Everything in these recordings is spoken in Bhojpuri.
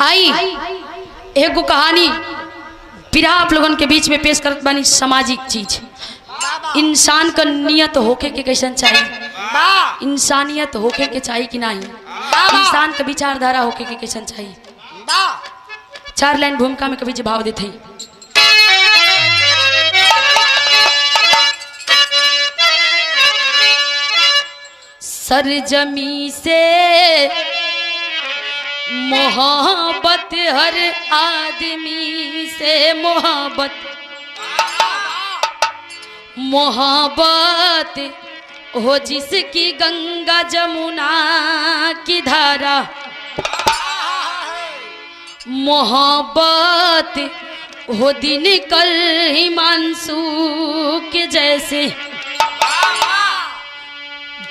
आई एगो कहानी बिरहा आप लोगन के बीच में पेश करत बानी। सामाजिक चीज इंसान का नियत होके के कैसन चाहिए, इंसानियत होके के चाहिए कि नहीं, इंसान का विचारधारा होके के कैसन चाहिए। 4 लाइन भूमिका में कभी जवाब देते हैं। सरजमी से मोहब्बत, हर आदमी से मोहब्बत, मोहब्बत हो जिसकी गंगा जमुना की धारा, मोहब्बत हो दिन कल हिमांशु के जैसे,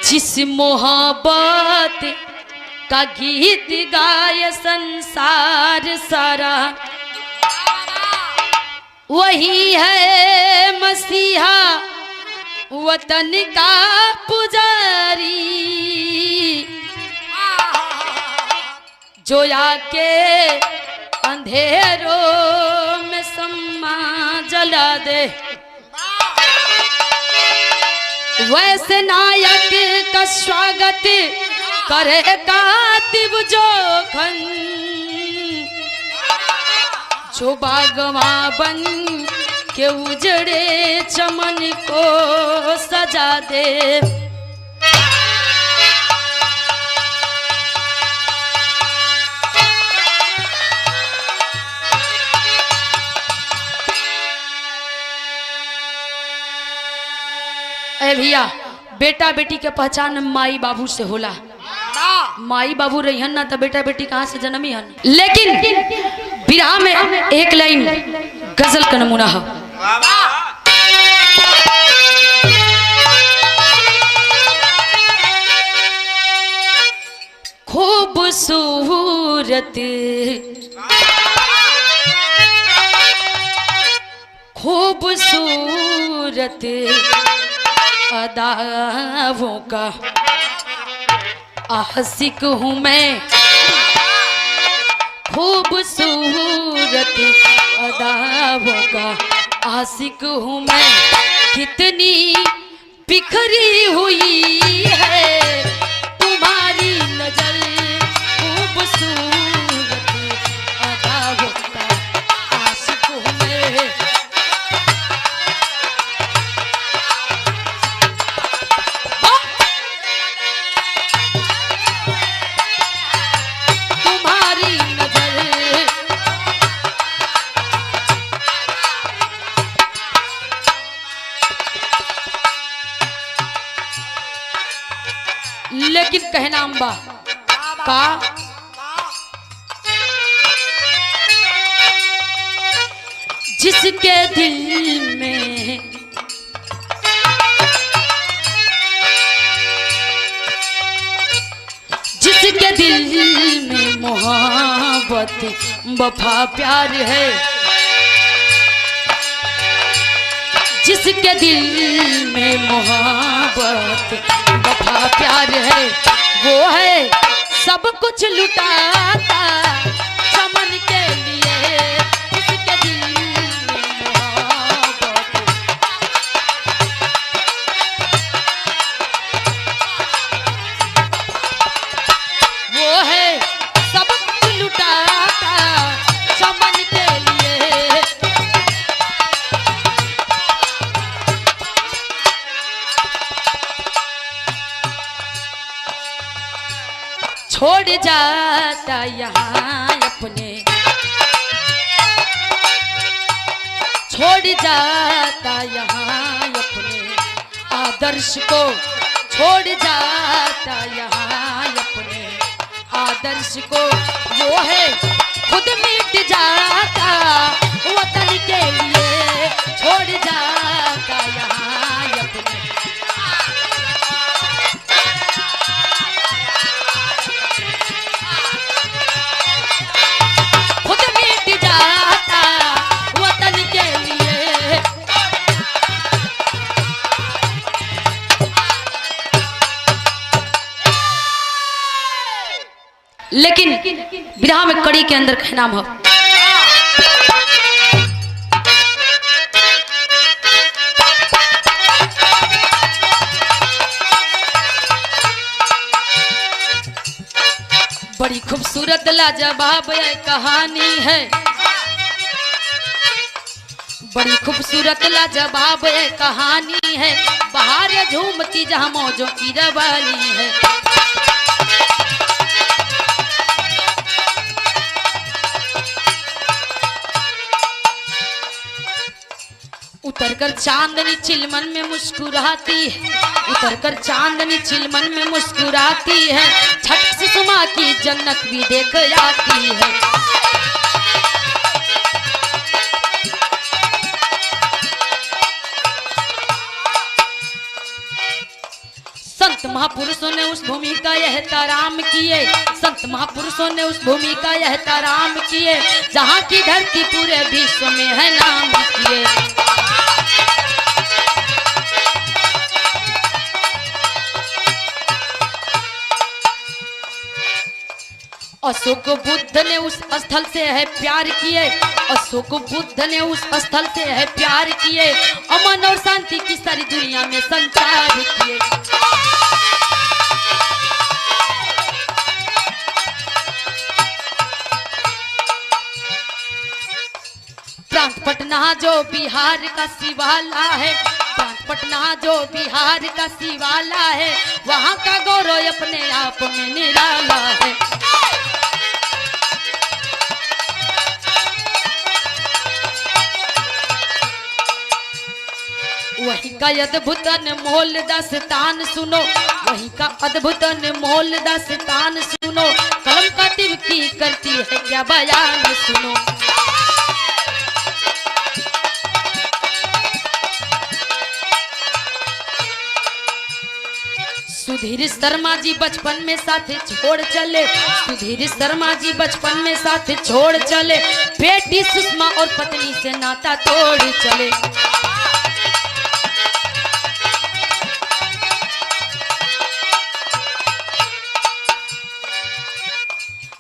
जिस मोहब्बत का गीत गाय संसार सारा, वही है मसीहा वतन का पुजारी, जो आके अंधेरों में सम्मा जला दे। वैसे नायक का स्वागत करे कातिब जोखन, जो बागवा बन के उजड़े चमन को सजा दे। ए भैया, बेटा बेटी के पहचान माई बाबू से होला। माई बाबू रही ना तो बेटा बेटी कहाँ से जन्मी हन। लेकिन बिरहा में एक लाइन गजल का नमूना है। खूबसूरत खूबसूरत अदाओं का आशिक हूँ मैं, खूबसूरत अदाओं का आशिक हूँ मैं। कितनी बिखरी हुई है तुम्हारी नजर, खूबसूरत अदाओं का आशिक हूँ मैं। लेकिन कहना अम्बा का जिसके दिल में जिसके दिल में मोहब्बत वफा प्यार है, जिसके दिल में मोहब्बत वफा प्यार है, वो है सब कुछ लुटाता चमन के लिए। जिसके दिल में मोहब्बत, वो है सब कुछ लुटाता चमन के लिए। छोड़ जाता यहाँ अपने, छोड़ जाता यहाँ अपने आदर्श को, छोड़ जाता यहाँ अपने आदर्श को। वो है खुद मिट जाता वतन के लिए, छोड़ जाता यहाँ अपने। लेकिन विरह में कड़ी के अंदर कहना हो बड़ी खूबसूरत लाजवाब ये कहानी है, बड़ी खूबसूरत लाजवाब ये कहानी है, बाहर झूमती जहाँ मौजों की रवानी है। उतरकर चांदनी चिलमन में मुस्कुराती है, उतरकर चांदनी चिलमन में मुस्कुराती है, छठ सुषमा की जन्नत भी देख जाती है। संत महापुरुषों ने उस भूमि का एहतराम किए, संत महापुरुषों ने उस भूमि का एहतराम किए, जहाँ की धरती पूरे विश्व में है नाम किए। अशोक बुद्ध ने उस स्थल से है प्यार किए, अशोक बुद्ध ने उस स्थल से है प्यार किए, अमन और शांति की सारी दुनिया में संचार किए। प्रांत पटना जो बिहार का शिवाला है, प्रांत पटना जो बिहार का शिवाला है, वहाँ का गौरव अपने आप में निराला है। वही का अद्भुत अनमोल दास्तान सुनो, वही का अद्भुत अनमोल दास्तान सुनो, कलम कातिब की करती है क्या बयान सुनो। सुधीर शर्मा जी बचपन में साथ छोड़ चले, सुधीर शर्मा जी बचपन में साथ छोड़ चले, बेटी सुषमा और पत्नी से नाता तोड़ चले।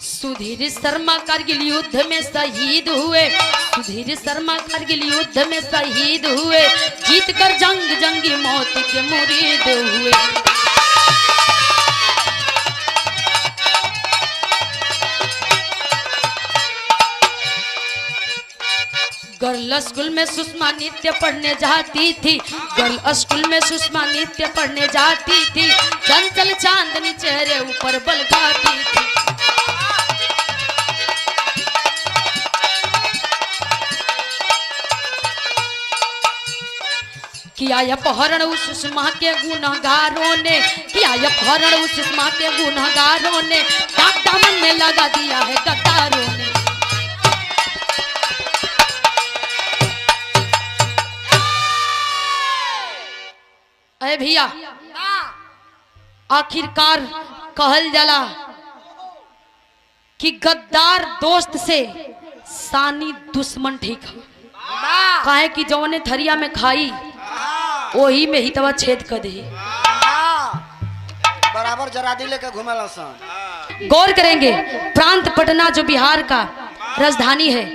सुधीर शर्मा कारगिल युद्ध में शहीद हुए, सुधीर शर्मा कारगिल युद्ध में शहीद हुए, जीत कर जंग जंगी मौत के मुरीद हुए। गर्ल स्कूल में सुषमा नित्य पढ़ने जाती थी, गर्ल स्कूल में सुषमा नित्य पढ़ने जाती थी, चंचल चांदनी चेहरे ऊपर बलखाती थी। किया अपहरण उस सुषमा के गुनहगारों ने, किया अपहरण उस सुषमा के गुनहगारों ने, दाग दामन में लगा दिया है गद्दारों ने। अरे भैया आखिरकार कहल जाला कि गद्दार दोस्त से सानी दुश्मन ठीक है, काहे कि जौने थरिया में खाई वही में ही तवा छेद कर दे, बराबर जरा दिले के घुमेला सन। गौर करेंगे प्रांत पटना जो बिहार का राजधानी है,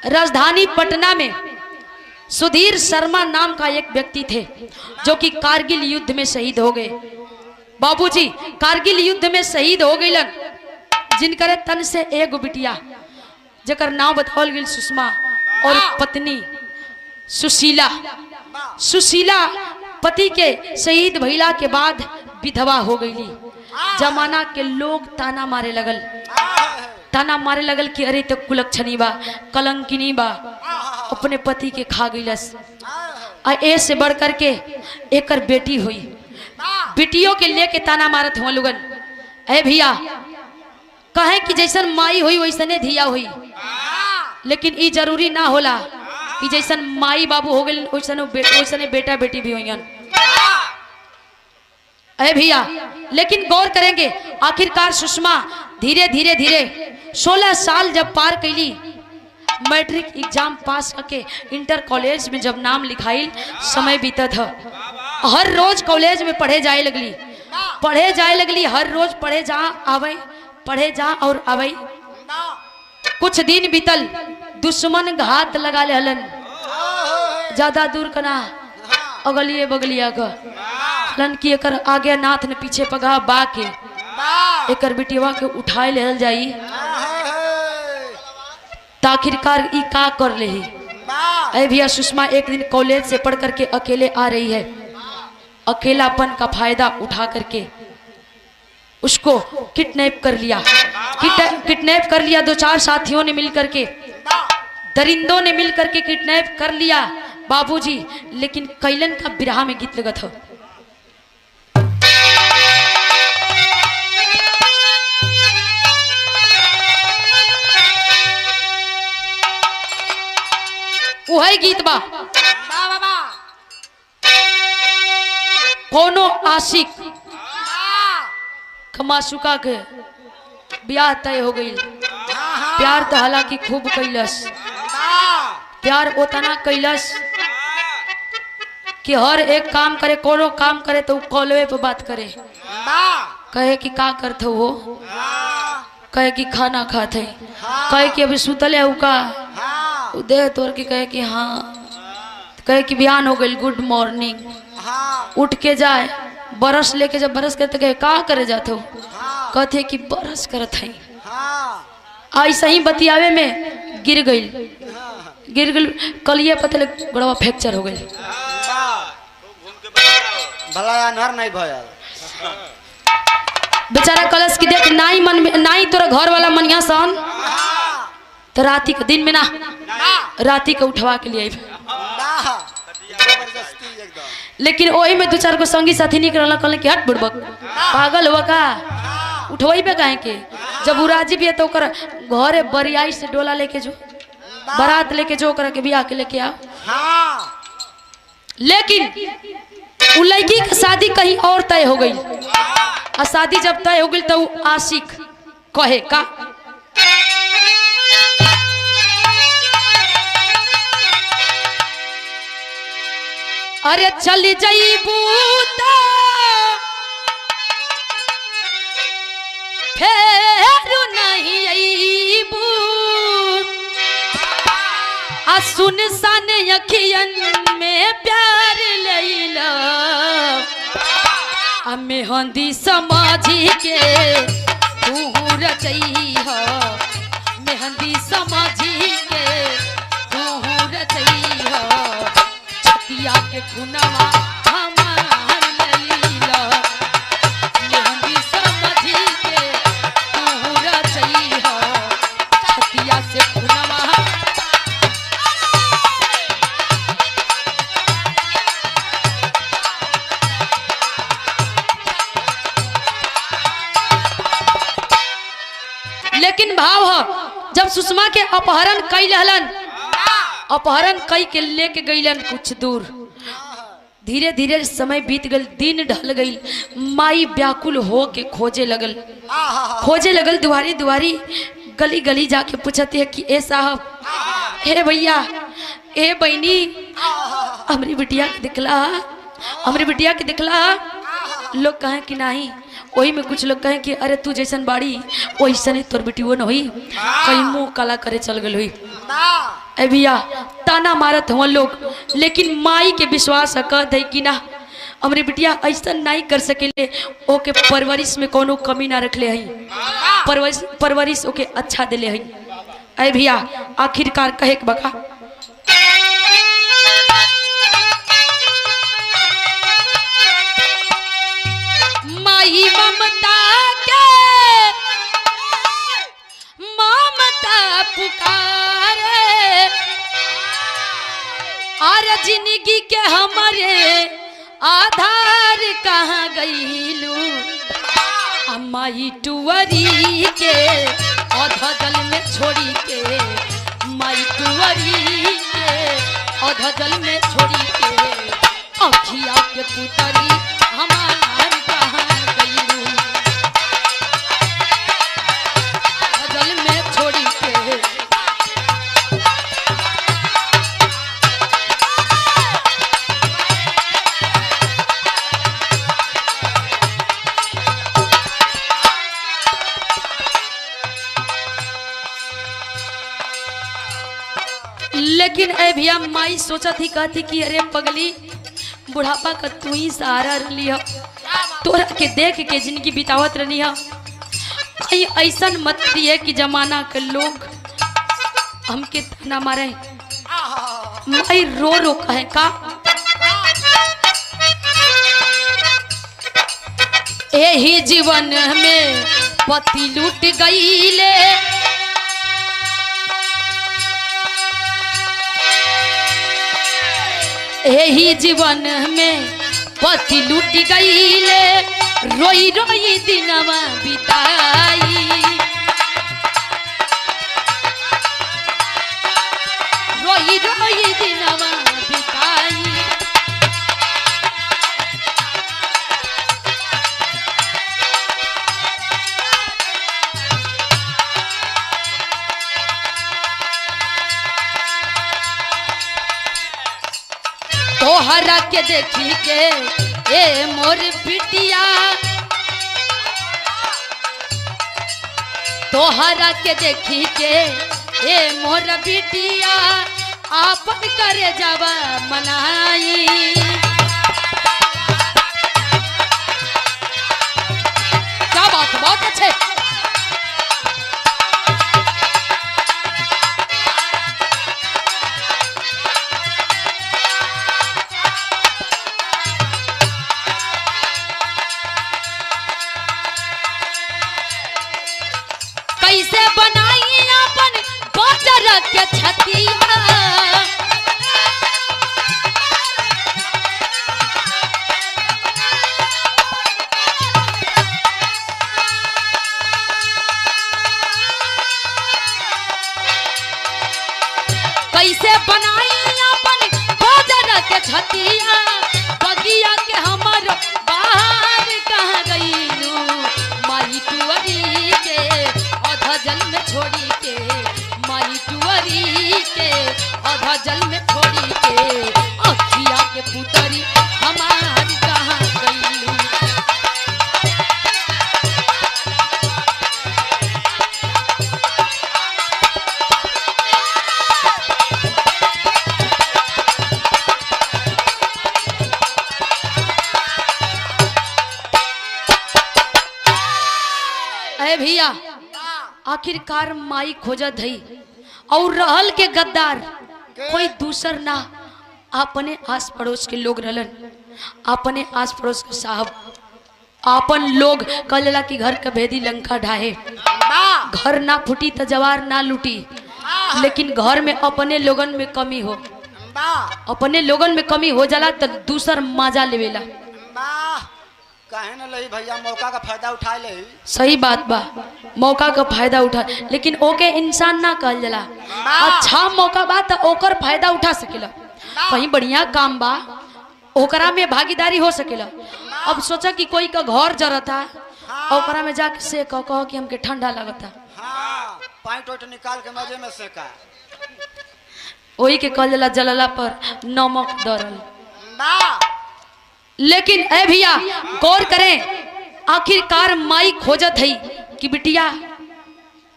राजधानी पटना में सुधीर शर्मा नाम का एक व्यक्ति थे जो कि कारगिल युद्ध में शहीद हो गए। बाबूजी कारगिल युद्ध में शहीद हो गए, जिनकर तन से एगो बिटिया जकर नाम बताओल गई सुषमा और पत्नी सुशीला। सुशीला पति के शहीद भइला के बाद विधवा हो गई। जमाना के लोग ताना मारे लगल, ताना मारे लगल कि अरे तो कुलक्षणी बा, कलंकिनी बा, अपने पति के खा गईलस। ए से बढ़ करके एकर बेटी हुई, बेटियों के लेके ताना मारत हुआ लोगन। ए भैया कहे कि जैसन माई हुई वैसने धिया हुई, लेकिन ई जरूरी ना होला कि जैसन माई बाबू हो गए वैसने बेटा बेटी भी होंगे। अरे भैया लेकिन गौर करेंगे आखिरकार सुषमा धीरे धीरे धीरे 16 साल जब पार कैली, मैट्रिक एग्जाम पास करके इंटर कॉलेज में जब नाम लिखाई, समय बीता था। हर रोज कॉलेज में पढ़े जाए लगली, हर रोज पढ़े जहाँ आवे पढ़े जा और अबई। कुछ दिन बीतल, दुश्मन घात लगा ले हलन, ज्यादा दूर कना अगलिए बगलिया हलन की एकर आगे नाथ ने पीछे पगा बा के एकर बिटिया के उठाए ले जाई। आखिरकार ई का कर ले ही। अरे भैया सुषमा एक दिन कॉलेज से पढ़ करके अकेले आ रही है। अकेलापन का फायदा उठा करके उसको किडनैप कर लिया। किडनैप कर लिया, 2-4 साथियों ने मिल करके, दरिंदों ने मिल करके किडनैप कर लिया बाबूजी। लेकिन कैलन का बिरहा में गीत लगत हो। वही गीत बा, कोनो आशिक कमासुका के ब्याह तय हो गई। प्यार तो हालांकि खूब कैलस, प्यार उतना कैलस कि हर एक काम करे, कोनो काम करे तो कॉलवे पे बात करे। कहे कि का करते हो, कहे कि खाना खाते, कहे कि अभी सुतले हो का, देह तोड़ के कहे कि हाँ, कहे कि बिहान हो गई, गुड मॉर्निंग। उठ के जाए, बरस लेके जब बरस करते कहे का करे जाते हो, कहते कि बरस करत है। ऐसा ही बतियावे में गिर गई, कलिए पतले गड़वा फ्रैक्चर हो गई। भला अनहर नहीं भयल बेचारा कलश की देख नाई मन में नाई तोरा घर वाला मनिया सन तो राती के दिन में ना राती के उठवा के लिए। लेकिन वही में 2-4 को संगी साथी निकल कहले कि हट बुड़बक पागल हुआ का, उठवाई पे काहे के। जब वो राजी भी है तो ओकर घरे बरियाई से डोला लेके जो, बारात लेके जो ओकरा के बियाह के लेके आओ। लेकिन उ लड़की की शादी कहीं और तय हो गई। और शादी जब तय हो गई तो आशिक कहे का, अरे चल जाइबू तो फेर नहीं आईबू, आ सुनसान अखियन में प्यार लैला, आ मेहंदी समझी के तू रचैहा, मेहंदी समझी के तू रचैहा, छतिया के खुनवा हमार लैला, मेहंदी समझी के तू रचैहा, छतिया से खुनवा। लेकिन भाव हो जब सुषमा के अपहरण कैल हलन, अपहरण कई के लेके गईलन कुछ दूर। धीरे धीरे समय बीत गल, दिन ढल गई। माई व्याकुल हो के खोजे लगल, दुआरी दुआरी गली गली जाके पूछते है कि ए साहब, हे भैया, ए बहनी, हमारी बिटिया के दिखला, हमारी बिटिया के दिखला। लोग कहें कि नहीं, वही में कुछ लोग कहें कि अरे तू जैसन बाड़ी वैसन ही तोर बेटी वो न हुई, कहीं मुँह काला करे चल गई हुई। ए भैया ताना मारत हुआ लोग, लेकिन माई के विश्वास कह दे कि ना हमारी बिटिया ऐसा नहीं कर सकेले, ओके परवरिश में कोनो कमी ना रखले हई, परवरिश ओके अच्छा दिले हई। ए भैया आखिरकार कहे के बका, माई ममता के ममता पुकारे, और जिंदगी के हमारे आधार कहाँ गईलू, माई टुवरी के अधजल में छोड़ी के, माई टुवरी के अधजल में छोड़ी के, अखिया के पुतरी हमार कहाँ गईलू, अधजल में छोड़ी के। ए भैया माई सोचा थी कहती कि अरे पगली बुढ़ापा का तू ही सहारा रही है, तोरा के देख के जिंदगी बितावत रही है। ऐसा मत है कि जमाना के लोग हमके ताना मारे। माई रो रो कहे का यही जीवन में पति लूट गईले, यही जीवन में पति लूट गईले, रोई रोई दिनवा बिताई, रोई रोई दिनवा बिताई। तोहरा के देखी के ए मोर बिटिया, तोहरा के देखी के ए मोर बिटिया, आपन करे जावा मनाई। क्या बात, बहुत अच्छे। कैसे बनाई अपन बाजार के छतिया, कैसे बनाई अपन बाजार के छतिया, बगिया के हमर बाहर कहाँ गईलू, माई टुअरी के आधा जल में छोड़ी के, माई टुअरी के आधा जल में छोड़ी के, अखिया के पुतरी हमार कहाँ गईलू। अरे भैया आखिरकार माई खोजत है और रहल के गद्दार कोई दूसर ना, अपने आस पड़ोस के लोग रहलन, अपने आस पड़ोस के साहब आपन लोग कहला कि घर के भेदी लंका ढाहे, घर ना फूटी तो जवार ना लूटी, लेकिन घर में अपने लोगन में कमी हो, अपने लोगन में कमी हो जाला तो दूसर मजा लेवेला। कहे न लही भैया, मौका का फायदा उठा ले। सही बात बा, मौका का फायदा उठा, लेकिन ओके इंसान ना कहल जाला। अच्छा मौका बा तो ओकर फायदा उठा सकेला, कहीं बढ़िया काम बा ओकरा में भागीदारी हो सकेला। अब सोचा कि कोई का घर जरता, ओकरा में जाके से कहो कि हमके ठंडा लगता, हाँ, पानी टोट निकाल के मजे में सेका, वही के कहल जाला जलला पर नमक दरल। लेकिन ए भैया गौर करें, आखिरकार माई खोजत है कि बिटिया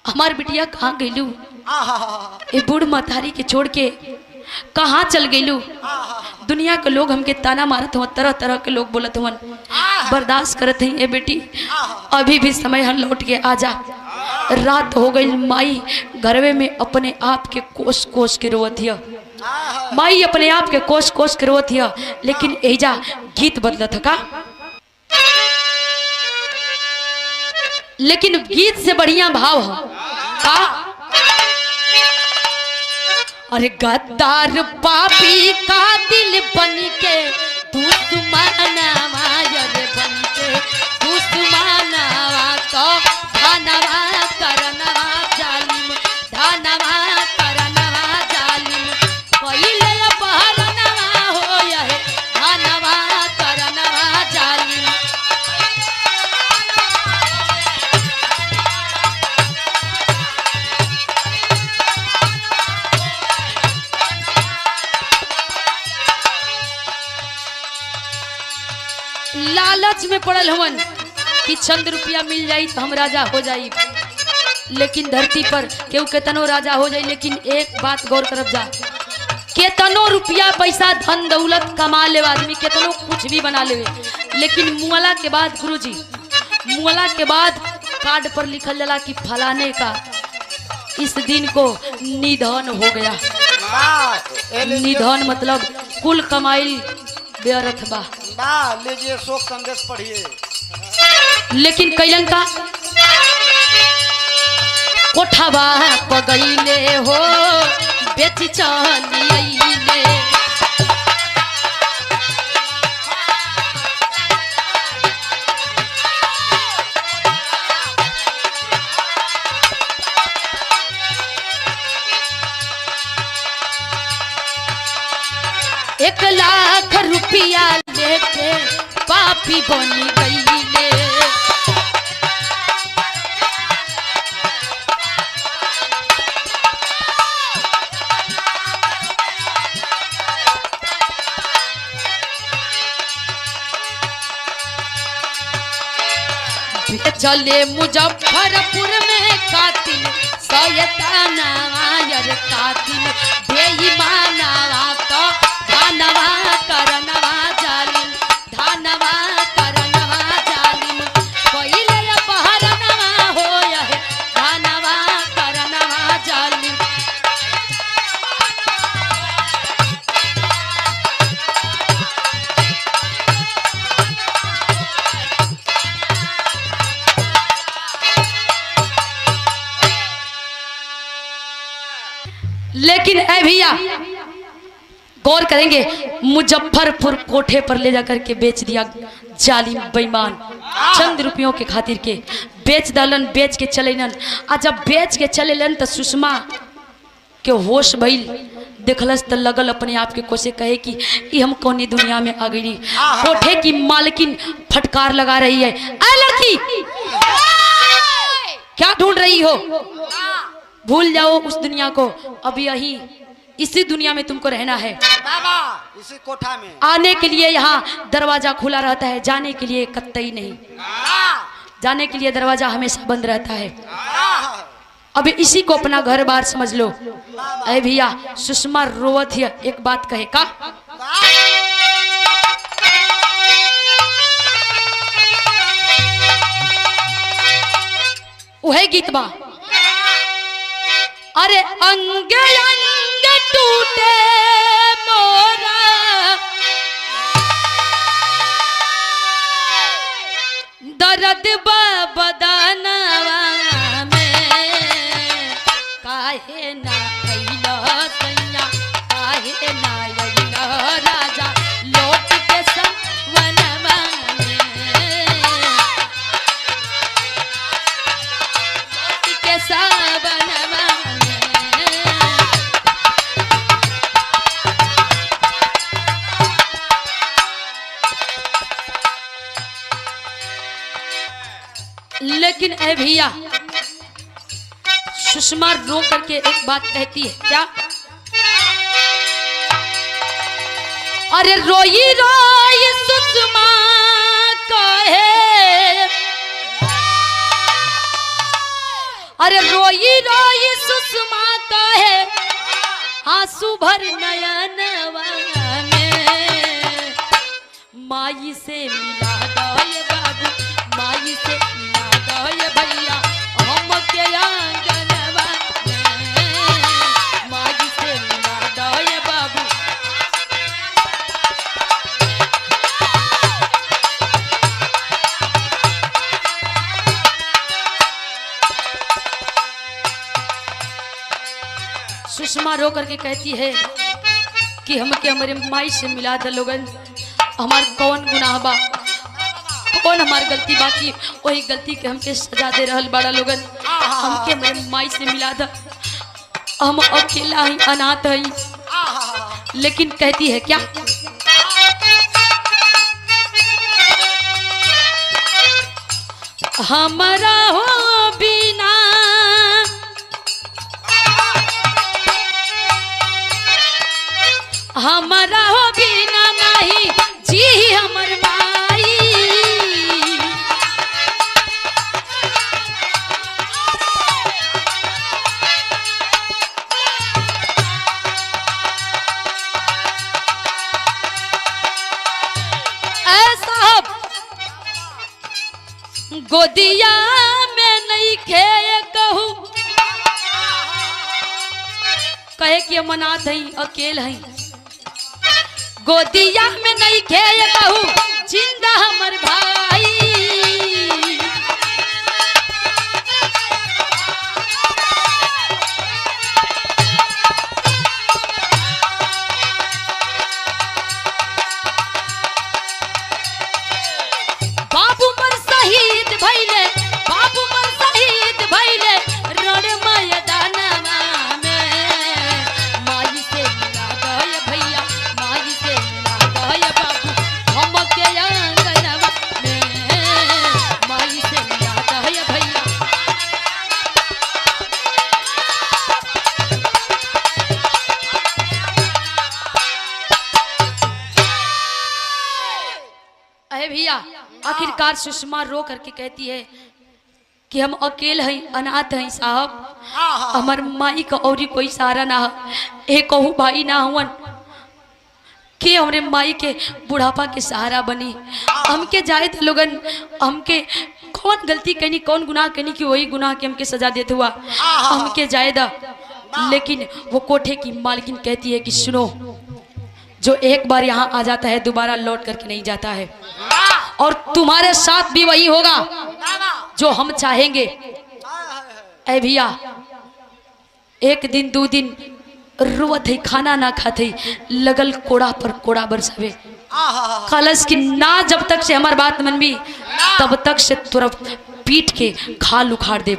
हमार बिटिया कहाँ गईलू, ए बूढ़ मतारी के छोड़ के कहाँ चल गईलू। दुनिया के लोग हमके ताना मारत हो, तरह तरह के लोग बोलत हुन, बर्दाश्त करत हैं। ए बेटी अभी भी समय है, लौट के आजा। रात हो गई, माई घरवे में अपने आप के कोस कोस के रोवत हिया, माई अपने आप के कोस कोस के रोवत हिया। लेकिन एजा गीत बदलत का, लेकिन गीत से बढ़िया भाव है का, अरे गद्दार पापी का दिल बन के दुश्मनवा, रे बन के दुश्मनवा, तो धनवा करनवा जालिम, धनवा करनवा जालिम, पहिले अपहरणवा होय है, धनवा करनवा जालिम। लालच में पड़ल हवन कि चंद रुपया मिल जाई तो हम राजा हो जाई, लेकिन धरती पर केहू केतनो राजा हो जाई, लेकिन एक बात गौर करब जा, केतनो रुपया पैसा धन दौलत कमा ले आदमी, केतनो कुछ भी बना ले, लेकिन मुआला के बाद गुरुजी, मुआला के बाद कार्ड पर लिखल जाला कि फलाने का इस दिन को निधन हो गया। निधन मतलब कुल कमाई व्यर्थ बा। लीजिए शोक संदेश पढ़िए। लेकिन कैलन का कोठाबा पगैले हो बेच चलिए। एक लाख रुपया लेके पापी बन गई। चले मुजफ्फरपुर में कातिल सैतानवा यार कातिल बेईमानवा तो धानवा करनवा जालिम, धानवा करनवा जालिम पहिले अपहरणवा होय है, धानवा करनवा जालिम। लेकिन ऐ भैया गौर करेंगे, मुजफ्फरपुर कोठे पर ले जाकर के बेच दिया जालिम बेईमान, चंद रुपयों के खातिर के बेच दलन, बेच के चलेलन। आ जब बेच के चलेलन तो सुषमा के होश भइल, देखलस तो लगल अपने आप के कोसे कहे कि ये हम कौनी दुनिया में आ गई। कोठे की मालकिन फटकार लगा रही है, ऐ लड़की क्या ढूंढ रही हो, भूल जाओ उस दुनिया को, अब यही इसी दुनिया में तुमको रहना है। इसी कोठा में आने के लिए यहाँ दरवाजा खुला रहता है, जाने के लिए कतई नहीं, जाने के लिए दरवाजा हमेशा बंद रहता है। अब इसी को अपना घर बार समझ लो। अरे भैया सुषमा रोवत है, एक बात कहे का वह गीत बा, अरे अंग अंग टूटे मोरा दर्द बदनवा में, काहे ना अइला सैया, काहे ना अइला राजा लौट के सवनवा में, लौट के सवनवा। लेकिन ऐ भैया सुषमा रो करके एक बात कहती है, क्या? अरे रोई रोई सुषमा कहे, अरे रोई रोई सुषमा कहे आंसू भर नयनवा में, माई से मिला दे बाबू, माई से मिला दे भैया हम के आंगनवा में, माई से मिला दे बाबू। सुषमा रो करके कहती है कि हमके हमारे माई से मिला दे लोगन, हमार कौन गुनाह बा, कौन हमार गलती बाकी, वही गलती के हमके सजा दे रहल बड़ा लोगन, हमके हमारे माई से मिला दे, हम अकेला ही अनाथ हई। लेकिन कहती है क्या, हमारा हो बिना हमारा हो बिना नहीं जी हमर माई, गोदिया में नहीं खे कहूँ कहे कि मनात है अकेल है गोदिया में नहीं खे कहूँ जिंदा हमर भाई बाबू मर शहीद भइले बाबू मर शहीद भइले रण मैदानवा में माई से मिला गए भैया माई से मिला गए बाबू हमके आंगनवा में माई से मिला गए भैया अरे भैया आखिरकार सुषमा रो करके कहती है कि हम अकेले हैं अनाथ हैं साहब हमार माई का और कोई सहारा ना है एक कहूँ भाई ना हुवन कि हमरे माई के बुढ़ापा के सहारा बनी हमके जाए थे लोगन हमके कौन गलती करनी कौन गुनाह करनी कि वही गुनाह के हमके सजा देते हुआ हमके जाए दा लेकिन वो कोठे की मालकिन कहती है कि सुनो जो एक बार यहाँ आ जाता है दोबारा लौट करके नहीं जाता है और तुम्हारे साथ भी वही होगा जो हम चाहेंगे। ऐ भैया एक दिन दो दिन रोवत है खाना ना खाते लगल कोड़ा पर कोड़ा बरसावे कलश की ना जब तक से हमार बात मनबी तब तक से तुरंत पीट के खाल उखाड़ दे।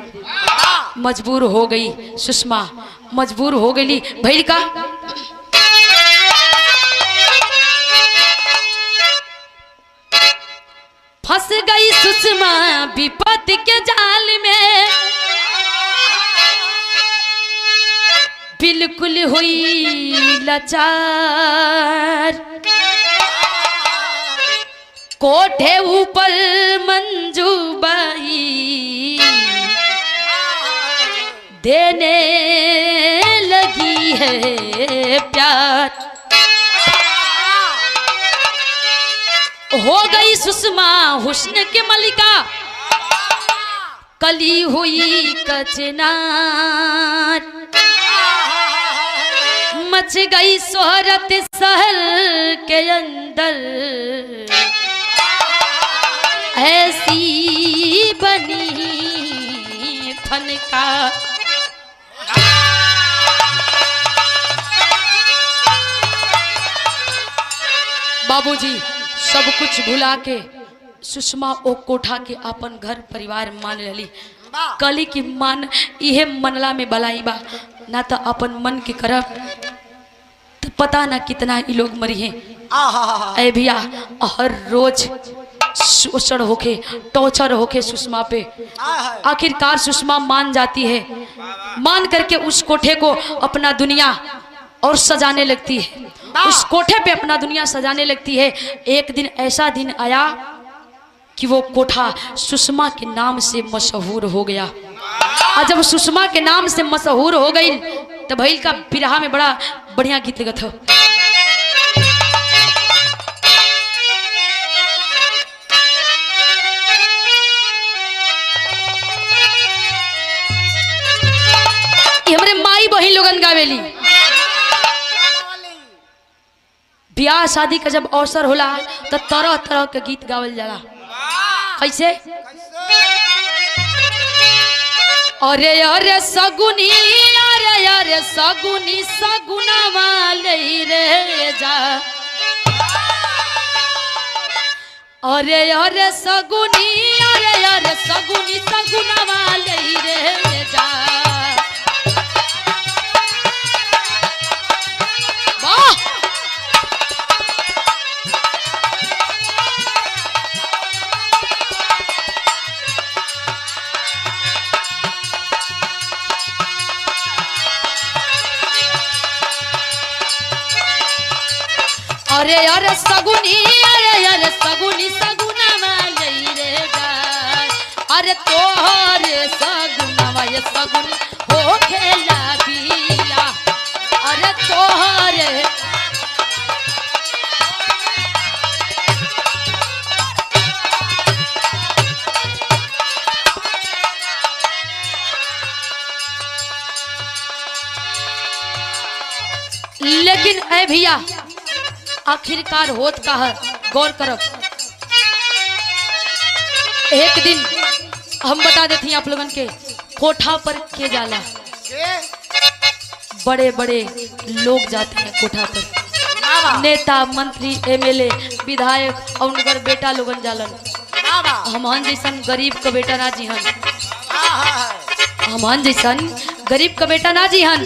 मजबूर हो गई सुषमा मजबूर हो गई भैल का फंस गई सुषमा विपद के जाल में बिल्कुल हुई लाचार कोठे ऊपर मंजू बाई देने लगी है प्यार हो गई सुषमा हुस्न के मलिका कली हुई कचनार मच गई शोहरत शहर के अंदर ऐसी बनी फनकार बाबूजी सब कुछ भुला के सुषमा ओ कोठा के अपन घर परिवार मान रही कली की मान इहे मनला में बलाई बा ना तो अपन मन के करब तो पता ना कितना ही लोग मरी हैं। ऐ भैया हर रोज शोषण होके टॉर्चर होके सुषमा पे आखिरकार सुषमा मान जाती है मान करके उस कोठे को अपना दुनिया और सजाने लगती है उस कोठे पे अपना दुनिया सजाने लगती है। एक दिन ऐसा दिन आया कि वो कोठा सुषमा के नाम से मशहूर हो गया और जब सुषमा के नाम से मशहूर हो गई तो भैल का बिरहा में बड़ा बढ़िया गीत गत हो। हमारे माई बहन लोगन गावेली ब्याह शादी का जब अवसर होला तो तरह तरह के गीत गावल जाला कैसे अरे अरे सगुनी अरे सगुनी सगुना वाले रे जा अरे सगुनी अरे सगुनी सगुना वाले रे जा अरे सगुनी अरे सगुनी सगुना वाले रे गाय अरे तोहरे सगुना ये सगुन हो खेला बीला अरे तोहरे भैया आखिरकार होत का है गौर करब। एक दिन हम बता देती आप लोगन के कोठा पर के जाला, बड़े बड़े लोग जाते हैं कोठा पर, नेता मंत्री एमएलए विधायक और उनकर बेटा लोगन जालन। हमन जैसन गरीब का बेटा ना जी हन, हमन जैसन गरीब का बेटा ना जी हन,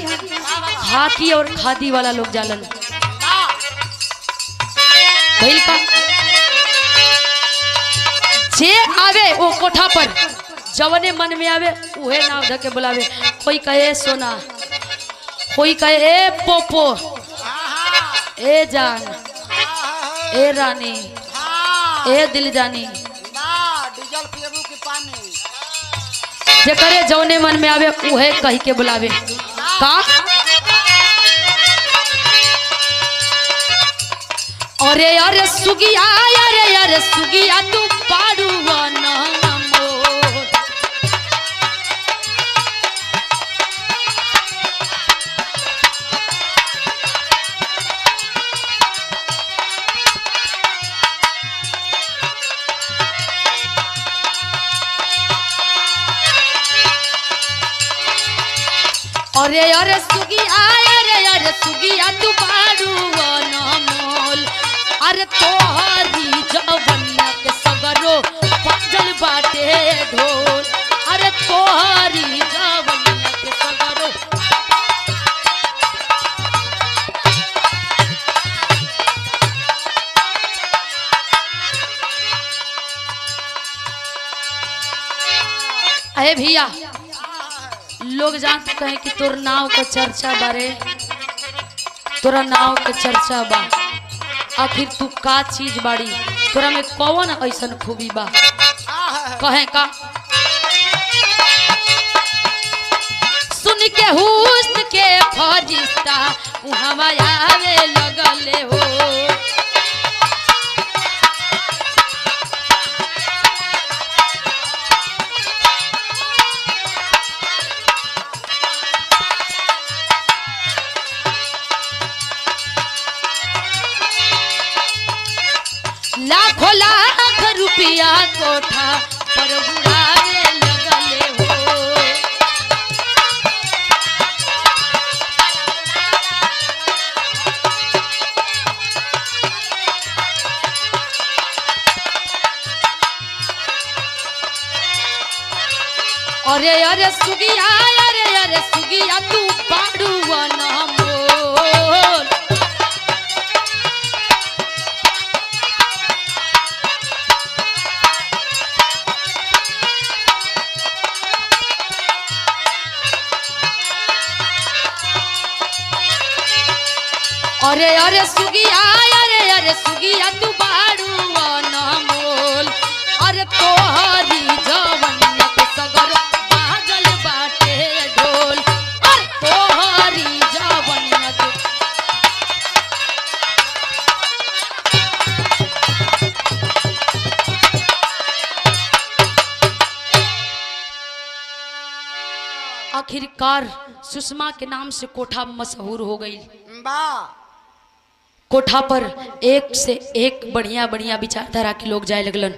खाकी और खादी वाला लोग जालन। भइल का जे आवे वो कोठा पर जवने मन में आवे उहे नाव धके बुलावे। कोई कहे सोना, कोई कहे ए पोपो, ए जान, ए रानी, ए दिल जानी, डीजल पियबू की पानी। जे करे जवने मन में आवे उहे कही के बुलावे। का अरे अरे सुगिया, अरे अरे सुगिया तू पाड़ुआ नमो। अरे अरे सुगिया, अरे सुगिया तू पाड़ुआ नमोल। अरे तोहरी जवनिया के सगरो बाजल बाटे ढोल। अरे तोहरी जवनिया के सगरो। अरे भैया लोग जानते कहें कि तोर नाव का चर्चा बारे, तोरा नाव के चर्चा बा, आखिर तू का चीज बाड़ी, तोरा में कौन ऐसन खूबी बा? कहे का सुन के हुस्न के फरिश्ता उहवा आवे लगले हो। लाखों लाख रुपया कोठा पर उड़ावे लगले हो। अरे अरे सुगिया, अरे सुगिया तू पाड़ुआ नमोल। अरे अरे सुगिया, अरे सुगिया तू बाड़ुआ नमोल। अरे तोहरी जवनिया के सगर बाजल बाटे ढोल। अरे तोहरी जवनिया के आखिरकार सुषमा के नाम से कोठा मशहूर हो गई। कोठा पर एक से एक बढ़िया बढ़िया विचारधारा के लोग जाए लगलन।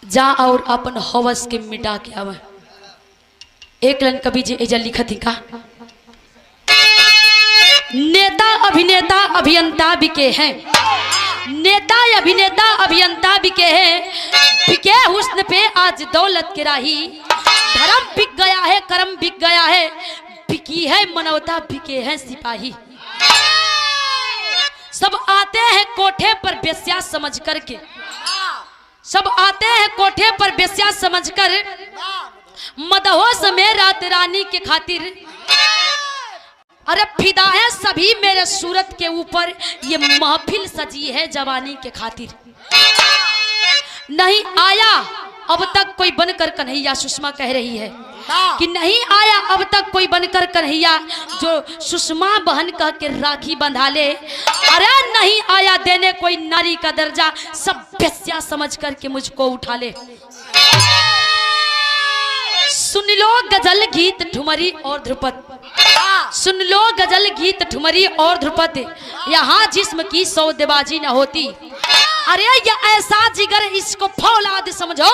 जा और अपन हवस के मिटा के आवे। एक लन कवि जी एजा लिखत ही का नेता अभिनेता अभियंता बिके हैं, नेता अभिनेता अभियंता बिके हैं। बिके हुस्न पे आज दौलत के राही, धर्म बिक गया है कर्म बिक गया है। बिकी है मानवता बिके हैं सिपाही। सब आते हैं कोठे पर बेस्या समझ करके, सब आते हैं कोठे पर बेस्या समझकर। मदहोश में रात रानी के खातिर। अरे फिदा है सभी मेरे सूरत के ऊपर, ये महफिल सजी है जवानी के खातिर। नहीं आया अब तक कोई बनकर कन्हैया, सुषमा कह रही है कि नहीं आया अब तक कोई बनकर कन्हैया जो सुषमा बहन कह के राखी बंधा ले। अरे नहीं आया देने कोई नारी का दर्जा, सब बेस्या समझ करके मुझको उठा ले। सुन लो गजल गीत ठुमरी और ध्रुपद, सुन लो गजल गीत ठुमरी और ध्रुपद, यहाँ जिस्म की सौदेबाजी न होती। अरे ये ऐसा जिगर इसको फौलाद समझो,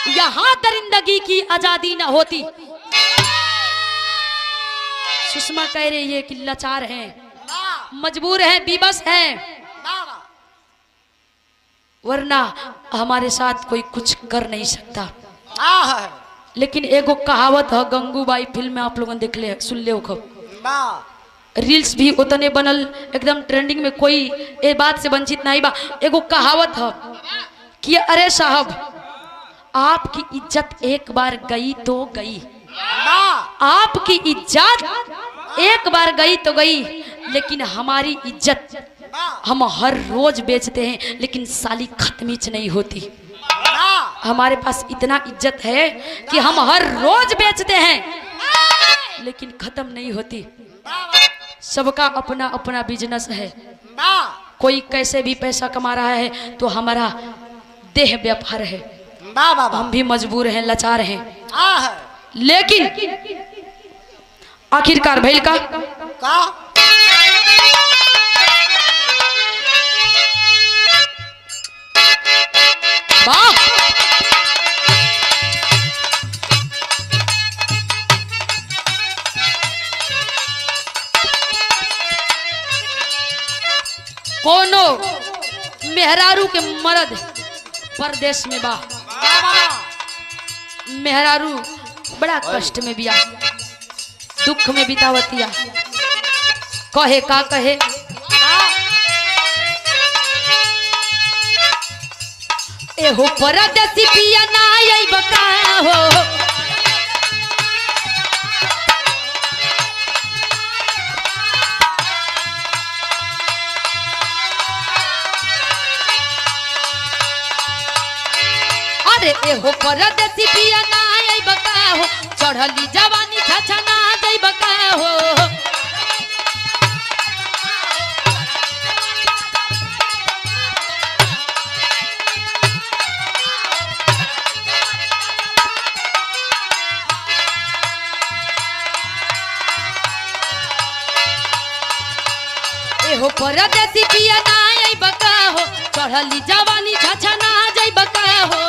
यहाँ दरिंदगी की आजादी न होती। सुषमा कह रही है कि लाचार हैं, मजबूर हैं, विवश हैं, वरना हमारे साथ कोई कुछ कर नहीं सकता। लेकिन एगो कहावत है, गंगूबाई फिल्म में आप लोगों ने देख ले, सुन ले खब, रील्स भी उतने बनल एकदम ट्रेंडिंग में, कोई ए बात से वंचित नहीं बा। एगो कहावत है कि अरे साहब आपकी इज्जत एक बार गई तो गई, आपकी इज्जत एक बार गई तो गई, लेकिन हमारी इज्जत हम हर रोज बेचते हैं, लेकिन साली खत्मीच नहीं होती। हमारे पास इतना इज्जत है कि हम हर रोज बेचते हैं, लेकिन खत्म नहीं होती। सबका अपना अपना बिजनेस है, कोई कैसे भी पैसा कमा रहा है, तो हमारा देह व्यापार है। हम भी मजबूर हैं, लाचार हैं, लेकिन आखिरकार भैल का वाह। कोनो मेहरारू के मर्द परदेश में बा, मेहरारू बड़ा कष्ट में बिया, दुख में बितावतिया, कहे का कहे, एहो परदेसी पिया ना आई बका हो, अरे एहो परदेसी पिया ना आई बका हो, चढ़ली जवानी छछा ना जाई बका हो, एहो परदेसी पिया ना आई बका हो, चढ़ली जवानी छछा ना जाई बका हो,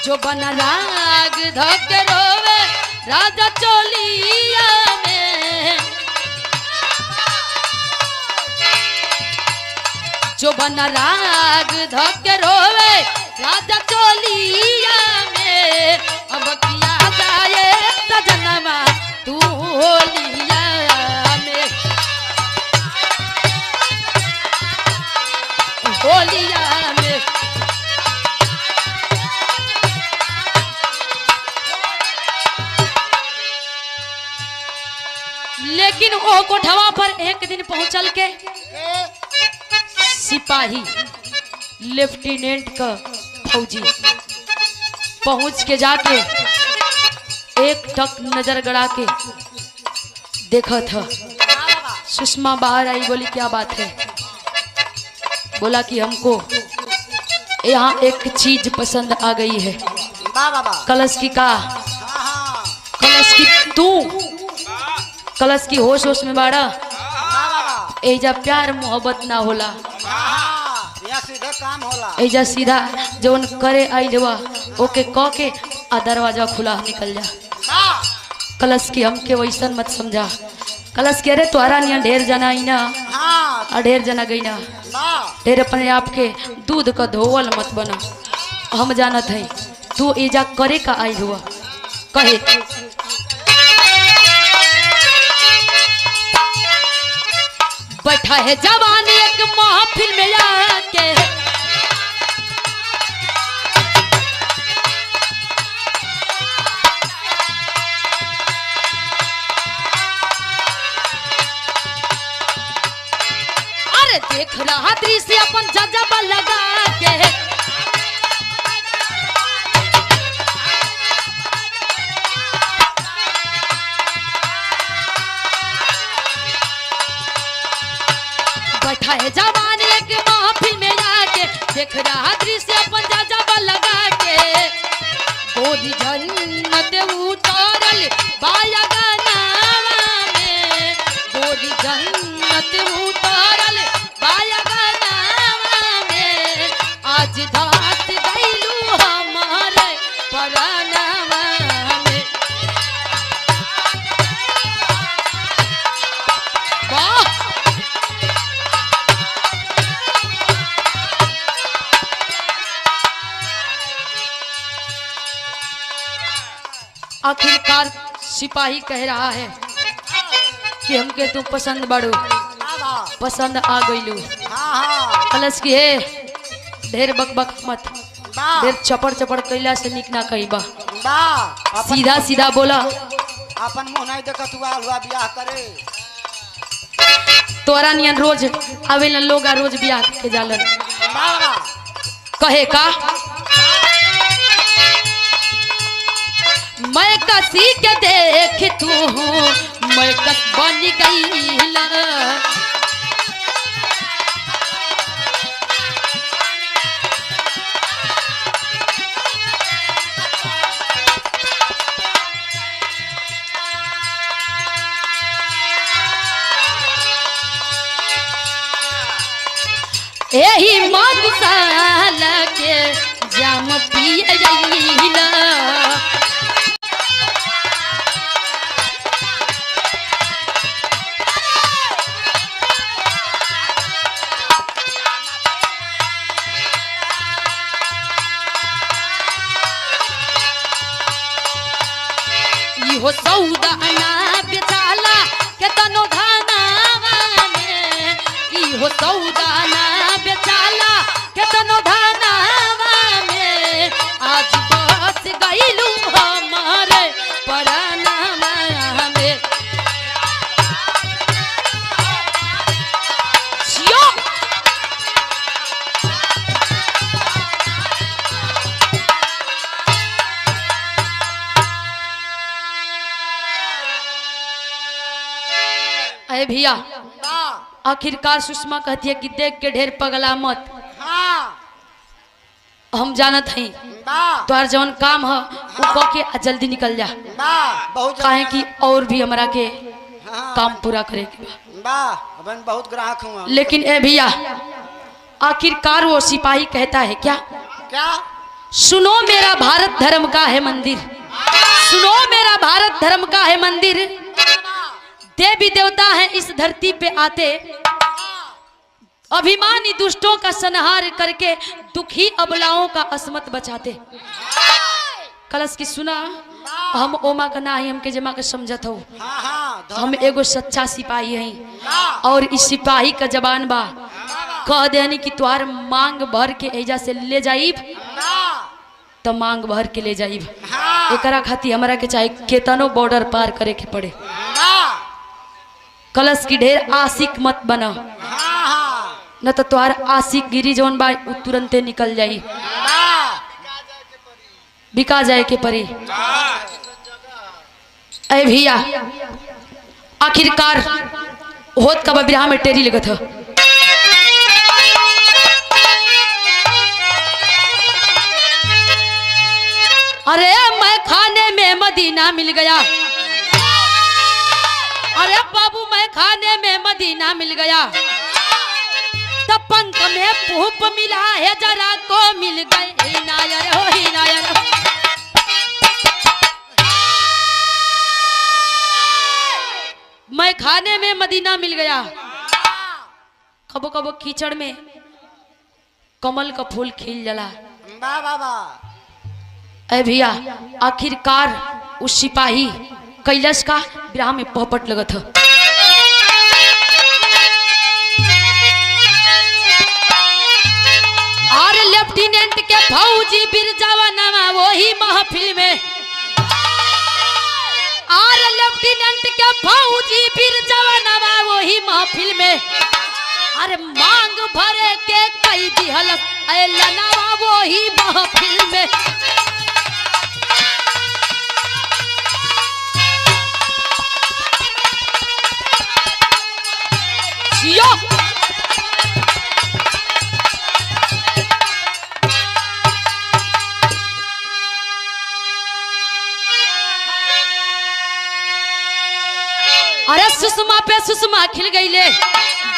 जो बना राग धक रोवे राजा चोलिया में, जो बना राग धक रोवे राजा चोलिया में, अब किया जाए सजनमा तू होलिया में, होलिया में। लेकिन ओ कोठवा पर एक दिन पहुंचल के सिपाही लेफ्टिनेंट का फौजी पहुंच के जाके एक टक नजर गड़ा के देखा था। सुषमा बाहर आई, बोली क्या बात है? बोला कि हमको यहाँ एक चीज पसंद आ गई है। कलश की का? कलश की तू कलश की होश होश में बाड़ा, एजा प्यार मोहब्बत ना होला, सीधे काम होला, एजा सीधा जौन करे आई देवा ओके कह के आ दरवाजा खुला निकल जा। कलश की हमके वैसन मत समझा। कलश के अरे तोहरा नियन ढेर जना आई ना, ढेर जना गई ना, ढेर अपने आप के दूध का धोवल मत बना। हम जानत है तू एजा करे का आई हुआ। कहे बैठा है जवान एक महफिल में आके, अरे देख रहा दृश्य अपन जजबा लगा के, बैठा है जवान एक महफिल में आके, देख रहा दृश्य अपन जजबा लगा के, गोली जन्नत उतारल बाया गाना आज दास गईलू हमारे परानवा में। वाह आखिरकार सिपाही कह रहा है कि हमके तू पसंद बड़ो, पसंद आ गईलू। कलश की है ढेर बकबक मत, ढेर चपड़ चपड़ कैला से निक ना कही बा, सीधा सीधा बोला। अपन मुंह नहीं देखा तू आलुआ बियाह करे। तोरा नियन रोज आवेलन लोग रोज बियाह के जालन। कहे का मैं कसी के देख तू मैं कस बन गई। यही मधुशाला के जाम पिए जईला। इहो सौदा ना बेचाला के तनो धानावा में। इहो सौदा ना बेचाला के तनो धानावा में। आज बस गईलू हमारे परानवा में। अरे भैया आखिरकार सुषमा कहती है कि देख के ढेर पगला मत। हम जानत हई तोहर जवन काम है वो कह के आ जल्दी निकल जा। काहे कि और भी हमरा के काम पूरा करे के बा। बहुत ग्राहक हूँ। लेकिन ए भैया आखिरकार वो सिपाही कहता है क्या क्या? सुनो मेरा भारत धर्म का है मंदिर, सुनो मेरा भारत धर्म का है मंदिर। देवी देवता हैं इस धरती पे आते, अभिमानी दुष्टों का संहार करके दुखी अबलाओं का अस्मत बचाते। कलश की सुना हम ओमा का ना ही हमके जमा के समझत हो। हम एगो सच्चा सिपाही हैं और इस सिपाही का जबान बा कह देनी कि तुहार मांग भर के एजा से ले जाइब तो मांग भर के ले जाइब। एकरा खातिर हमरा के चाहे केतनो बॉर्डर पार करे के पड़े। कलश की ढेर आशिक मत बना न तो तुहार आशिक गिरी जौन बा तुरंते निकल जाई, बिका जाए के परी। अरे भैया आखिरकार होत का बिरहा में टेरी लगत है। अरे मैं खाने में मदीना मिल गया, अरे बाबू मैं खाने में मदीना मिल गया। तब पंख में पुप मिला है जरा को मिल गए नायर हो ही नायर। मैं खाने में मदीना मिल गया। कबो कबो कीचड़ में कमल का फूल खिल जला। अरे भैया आखिरकार उस सिपाही कैलाश का विराह में पोपट लगत है। और लेफ्टिनेंट के फौजी बिरजावा नामा वही महफिल में। और लेफ्टिनेंट के फौजी बिरजावा नामा वही महफिल में। अरे मांग भरे के कई दिहल लनावा वही महफिल में। अरे सुषमा पे सुषमा खिल गई ले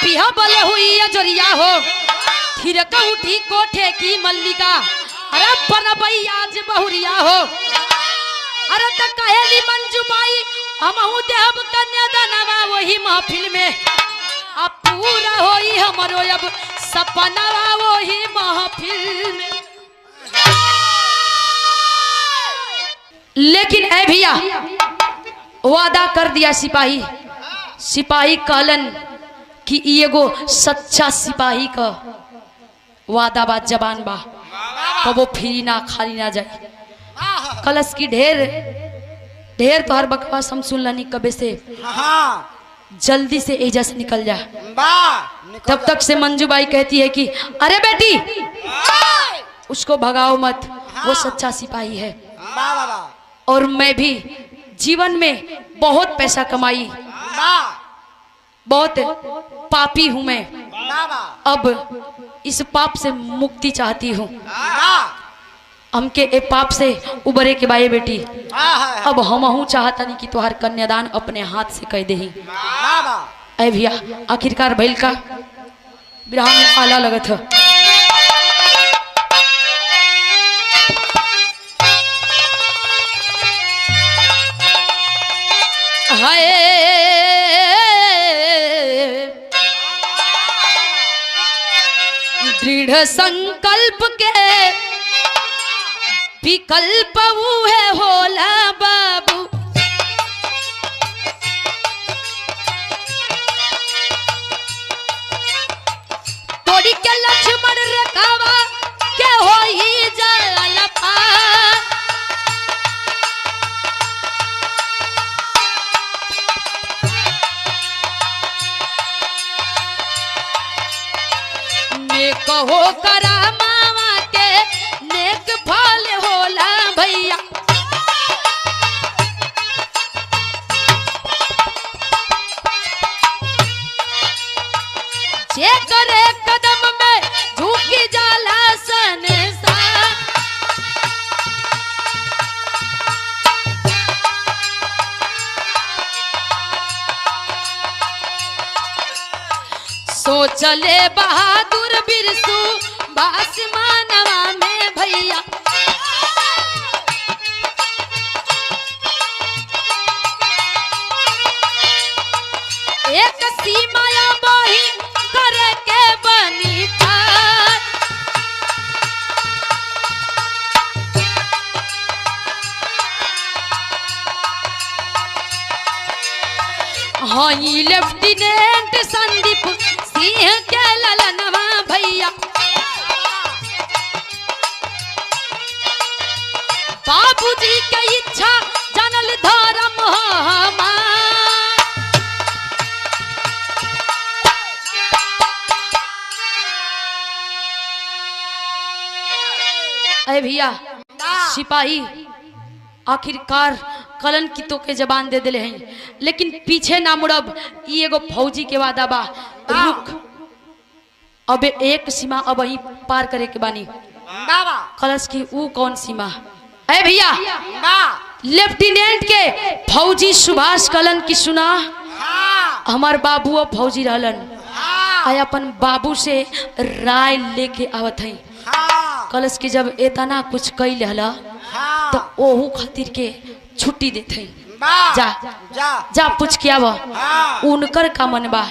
बिहा बले हुई है जोरिया हो। थिरक उठी कोठे की मल्लिका, अरे बनबई आज बहुरिया हो। अरे त कहेली मंजू बाई हमहू देहब कन्यादानवा वही महफिल में, अब पूरा होई हमरो अब सपनावा वही महफिल में। लेकिन ए भैया वादा कर दिया सिपाही। सिपाही कहलन कि एगो सच्चा सिपाही का वादा बा, जबान बा, कबो फिरी ना खाली ना जाए। कलश की ढेर ढेर तो हर बकवास हम सुन लनी कबे से, जल्दी से एजा से निकल जा। तब तक से मंजूबाई कहती है कि अरे बेटी उसको भगाओ मत, वो सच्चा सिपाही है। और मैं भी जीवन में बहुत पैसा कमाई, बहुत पापी हूं मैं, अब इस पाप से मुक्ति चाहती हूँ। हमके ए पाप से उबरे के बाए बेटी, अब हमहू चाहता नहीं कि तुहार कन्यादान अपने हाथ से कह दही। ऐ भैया आखिरकार भैल का विराह में आला लगत है। हाय दृढ़ संकल्प के विकल्प है होला बाबू, तोड़ी के लक्ष्मण रेखावा के होई जल पार। कहो करा मामा के नेक फल होला भैया, जे करे कदम में झुकी जाला संसार। सोचले बहादुर बिरसू बासमानवा में भैया, एक सीमाया बही करे के बनी पार। हाँ लेफ्टिनेंट संदीप सिंह के ललनवा भैया, बाबूजी के इच्छा जानल धर्म हमार। अरे भैया सिपाही आखिरकार कलंकितों के जबान दे दिले हैं, लेकिन पीछे ना मुड़ब। ई एगो फौजी के वादा बा, रुक अब एक सीमा अब ही पार करे के बानी। कलश की ऊ कौन सीमा? अरे भैया लेफ्टिनेंट के फौजी सुभाष कलन की सुना, हमार बाबू फौजी रहलन, आय अपन बाबू से राय लेके आवत है। कलश की जब इतना कुछ कई लहला तो ओहू खातिर के छुट्टी देते हैं। जा जा जा पूछ के आवा उनकर का मन बा।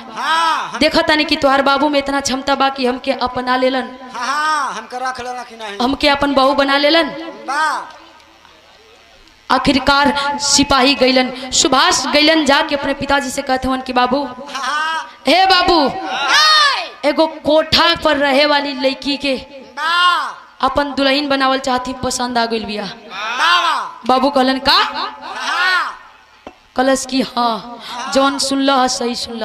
देखा तानी कि तुहार बाबू में इतना क्षमता बा कि हमके अपना लेलन, हमके अपन बहू बना लेलन। आखिरकार सिपाही गईलन, सुभाष गईलन, जाके अपने पिताजी से कहते हैं कि बाबू हे बाबू एगो कोठा पर रहे वाली लड़की के अपन दुल्हन बनावल चाहती, पसंद आ गई बिया। बाबू कहलन का? कलश की हाँ जौन सुनल सही सुनल,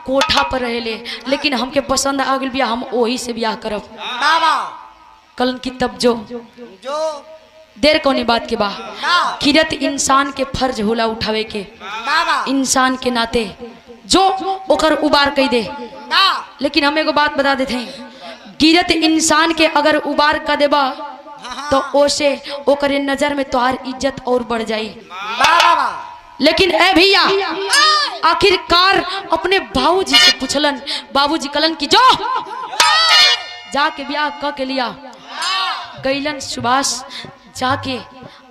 कोठा पर रहेले लेकिन हमके पसंद आ गई बिया, हम वही से ब्याह करब। कलन की तब जो देर कौनी बात के बा, किरत इंसान के फर्ज होला उठावे के, इंसान के नाते जो ओकर उबार कई दे। लेकिन हम एगो बात बता देते हैं, गिरत इंसान के अगर उबार कर देबा तो ओसे ओकरे नजर में तोहार इज्जत और बढ़ जाई। लेकिन ए भैया आखिरकार अपने बाबूजी से पूछलन, बाबूजी कलन की जो जाके ब्याह क के लिया गैलन सुभाष जाके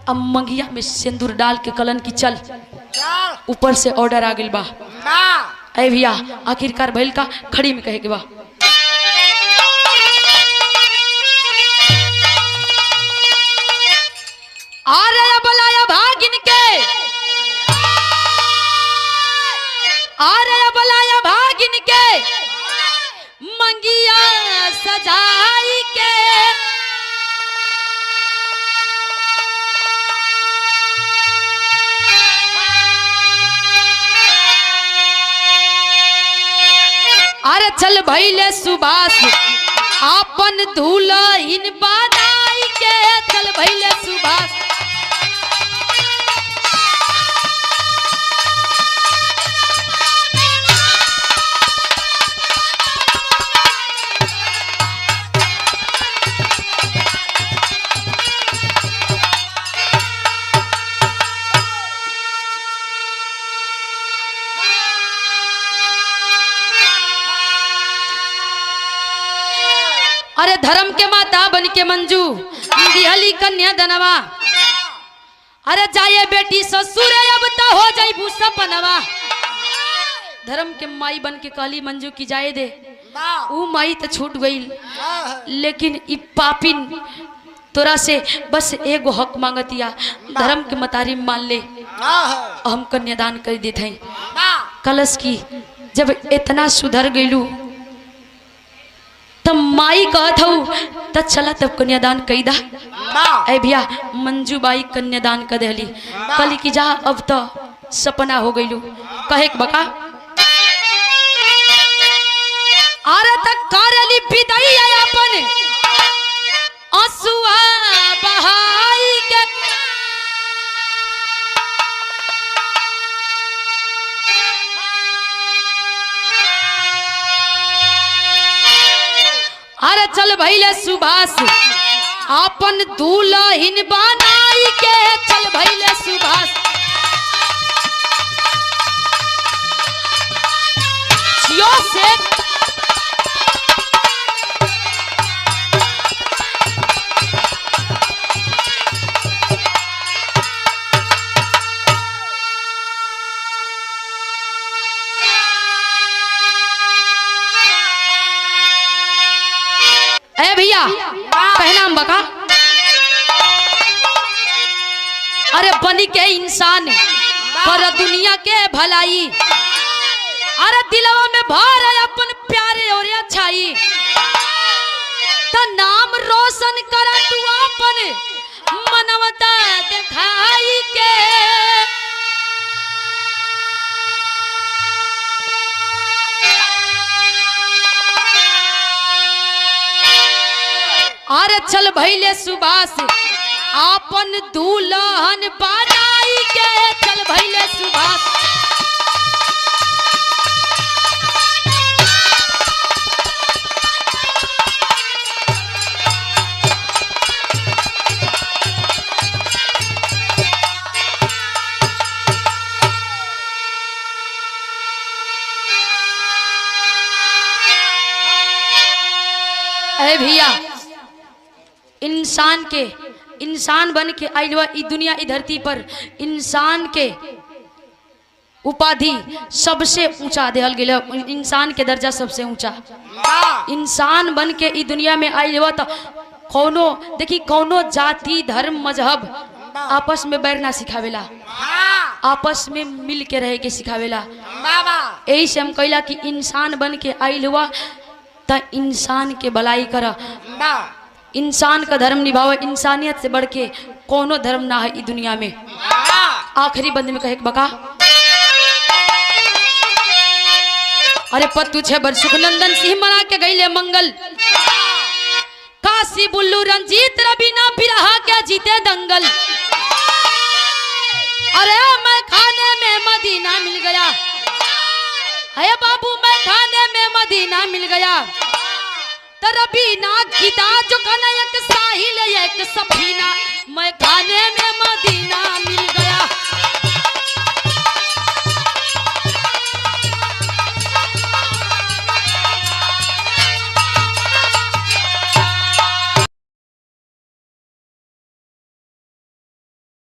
अब मंगिया में सिंदूर डाल के कलन की चल ऊपर से ऑर्डर आ गइल बा अरे भैया आखिरकार भइल का खड़ी में कहे के बा अरे बलाया भागिन के अरे बलाया भागिन के मंगिया सजाई के अरे चल भैले सुभाष आपन दुल्हन बनाई के चल भैले सुभाष अरे धर्म के माता बन के मंजू दिहली कन्या दनवा अरे जाए बेटी ससुर अब तो हो जाई भूसा पनवा धर्म के माई बन के कहली मंजू की जाए दे ऊ माई तो छूट गई लेकिन इ पापिन तोरा से बस एगो हक मांगतिया धर्म के मतारी मान ले हम कन्यादान कर देते हैं कलश की जब इतना सुधर गईलू तब माई कहत हूँ तब चला तब कन्यादान कई दा ए भैया मंजू बाई कन्यादान कर दिली कली की जा अब तो सपना हो गईलू कहे बका अरे तक करली विदाई अपन आंसुआ बहाई के अरे चल भैले सुभाष आपन दुल्हन बनाई के चल भैले सुभाष जियो से भैया पहनाम बका अरे बनी के इंसान पर दुनिया के भलाई अरे दिलवा में भर अपन प्यारे और अच्छाई तो नाम रोशन करा तू अपन मनवता दिखाई के अरे चल भैले सुभाष आपन दुल्हन बनाई के चल भैले सुभाष ए भैया इंसान बन के आइल ई दुनिया ई धरती पर इंसान के उपाधि सबसे ऊंचा देहल गेल इंसान के दर्जा सबसे ऊंचा इंसान बन के ई दुनिया में आइल तो कौनो देखी कौनो जाति धर्म मजहब आपस में बैर ना सिखावेला आपस में मिल के रहे के सिखावेला यही से हम कहला कि इंसान बन के आइल हुआ तो इंसान के भलाई कर इंसान का धर्म निभावे इंसानियत से बढ़ के कोनो धर्म ना है इस दुनिया में आखिरी बंद में कहे बका अरे पत्तू छे बर सुखनंदन सिंह मना के गईले मंगल काशी बुल्लू रंजीत रबीना बिरहा के जीते दंगल अरे मैं खाने में मदीना मिल गया है बाबू मैं खाने में मदीना मिल गया रबीना गीता जो कना एक साहिल एक सफीना मैं खाने में